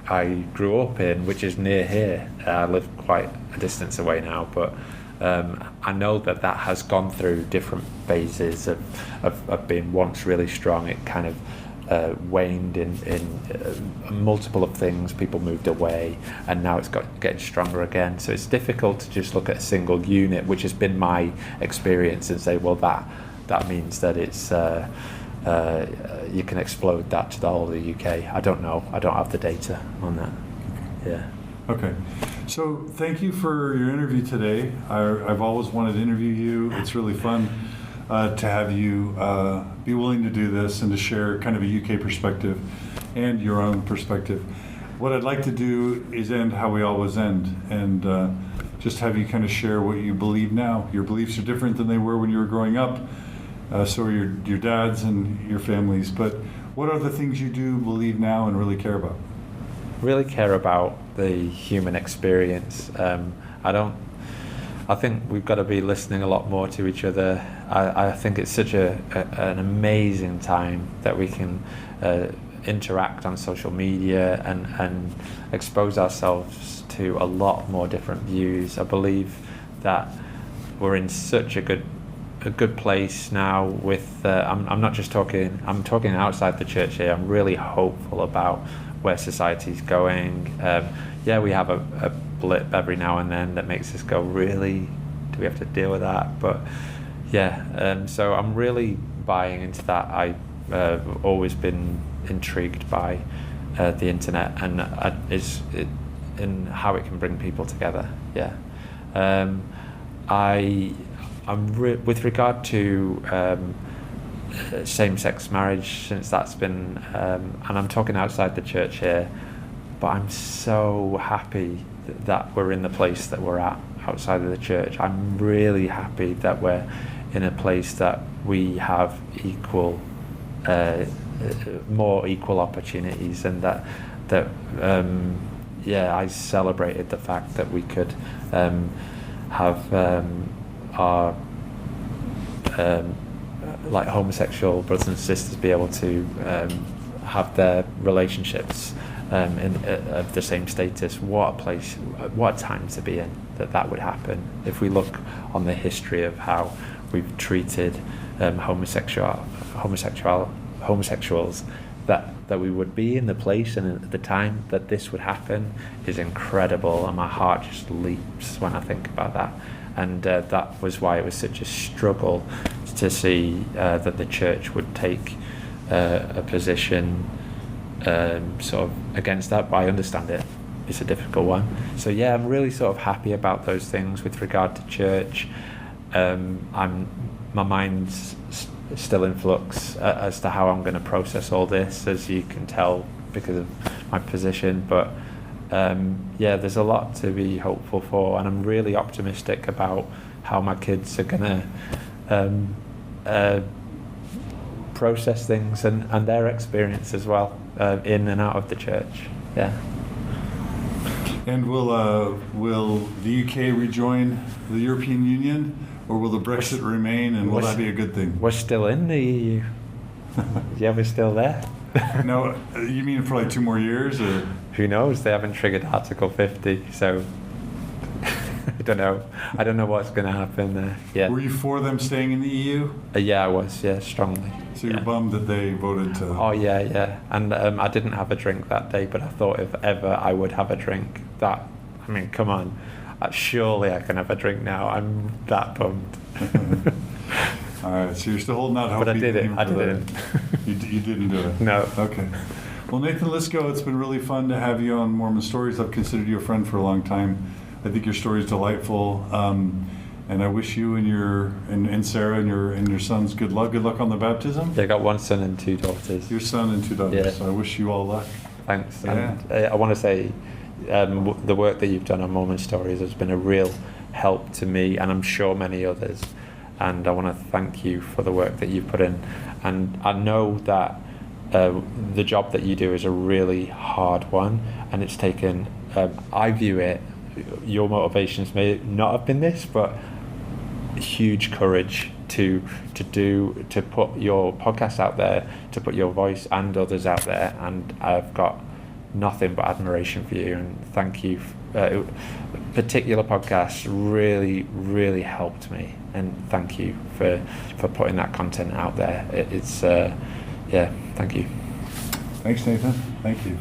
I grew up in, which is near here, I live quite a distance away now, but I know that has gone through different phases of being once really strong. It kind of waned in multiple of things. People moved away, and now it's getting stronger again. So it's difficult to just look at a single unit, which has been my experience, and say, well, that means that it's you can explode that to the whole of the UK. I don't know. I don't have the data on that. Yeah. Okay. So thank you for your interview today. I've always wanted to interview you. It's really fun to have you be willing to do this and to share kind of a UK perspective and your own perspective. What I'd like to do is end how we always end, and just have you kind of share what you believe now. Your beliefs are different than they were when you were growing up. So are your dad's and your family's. But what are the things you do believe now and really care about? Really care about the human experience. I think we've got to be listening a lot more to each other. I think it's such an amazing time that we can interact on social media and expose ourselves to a lot more different views. I believe that we're in such a good place now with I'm not just talking, I'm talking outside the church here. I'm really hopeful about where society's going. Yeah, we have a blip every now and then that makes us go, really, do we have to deal with that? But yeah, so I'm really buying into that. I've always been intrigued by the internet and in how it can bring people together. Yeah. With regard to same-sex marriage, since that's been, and I'm talking outside the church here, but I'm so happy that we're in the place that we're at outside of the church. I'm really happy that we're in a place that we have more equal opportunities, and that I celebrated the fact that we could have our like homosexual brothers and sisters be able to have their relationships of the same status. What a time to be in that would happen. If we look on the history of how we've treated homosexuals, that we would be in the place and at the time that this would happen is incredible, and my heart just leaps when I think about that. And that was why it was such a struggle to see that the church would take a position sort of against that, but I understand it's a difficult one. So yeah, I'm really sort of happy about those things with regard to church. My mind's still in flux as to how I'm going to process all this, as you can tell because of my position, but yeah, there's a lot to be hopeful for, and I'm really optimistic about how my kids are going to process things and their experience as well, in and out of the church. Yeah. And will the UK rejoin the European Union, or will the Brexit remain, and will that be a good thing? We're still in the EU. Yeah, we're still there. No, you mean for like 2 more years, or? Who knows? They haven't triggered Article 50, so I don't know. I don't know what's going to happen there. Yeah. Were you for them staying in the EU? Yeah, I was. Yeah, strongly. So you're bummed that they voted to? Oh yeah. And I didn't have a drink that day, but I thought if ever I would have a drink, I mean, come on, surely I can have a drink now. I'm that bummed. All right, so you're still holding out hope. But I didn't. You didn't do it? No. Okay. Well, Nathan Lisgo, it's been really fun to have you on Mormon Stories. I've considered you a friend for a long time. I think your story is delightful. And I wish you and Sarah and your sons good luck. Good luck on the baptism. Yeah, I got one son and 2 daughters. Your son and 2 daughters. Yeah. So I wish you all luck. Thanks. Yeah. And I want to say the work that you've done on Mormon Stories has been a real help to me, and I'm sure many others. And I want to thank you for the work that you've put in. And I know that the job that you do is a really hard one, and it's taken, I view it, your motivations may not have been this, but huge courage to put your podcast out there, to put your voice and others out there, and I've got nothing but admiration for you, and thank you. Particular podcast really helped me, and thank you for putting that content out there. Thank you. Thanks, Nathan. Thank you.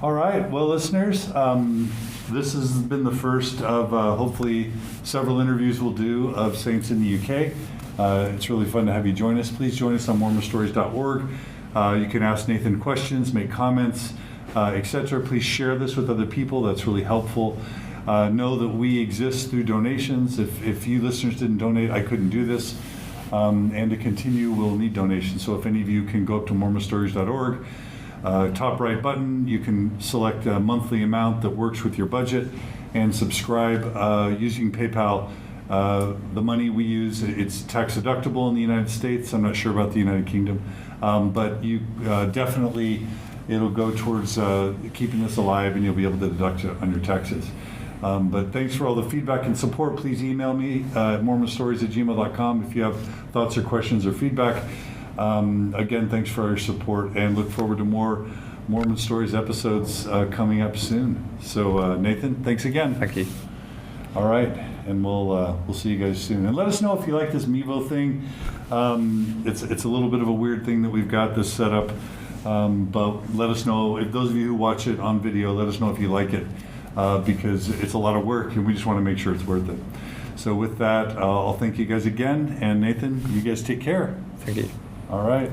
All right, well, listeners, this has been the first of hopefully several interviews we'll do of saints in the UK. It's really fun to have you join us. Please join us on mormonstories.org. You can ask Nathan questions, make comments, etc. Please share this with other people. That's really helpful. Know that we exist through donations. If you listeners didn't donate, I couldn't do this. And to continue, we'll need donations. So if any of you can go up to mormonstories.org, top right button, you can select a monthly amount that works with your budget and subscribe using PayPal. The money we use, it's tax deductible in the United States. I'm not sure about the United Kingdom, but you definitely, it'll go towards keeping this alive, and you'll be able to deduct it on your taxes. But thanks for all the feedback and support. Please email me at mormonstories@gmail.com if you have thoughts or questions or feedback. Again, thanks for your support, and look forward to more Mormon Stories episodes coming up soon. So Nathan, thanks again. Thank you. All right, and we'll see you guys soon. And let us know if you like this Mevo thing. It's a little bit of a weird thing that we've got this set up, but let us know, if those of you who watch it on video, let us know if you like it, because it's a lot of work, and we just want to make sure it's worth it. So with that, I'll thank you guys again, and Nathan, you guys take care. Thank you. All right.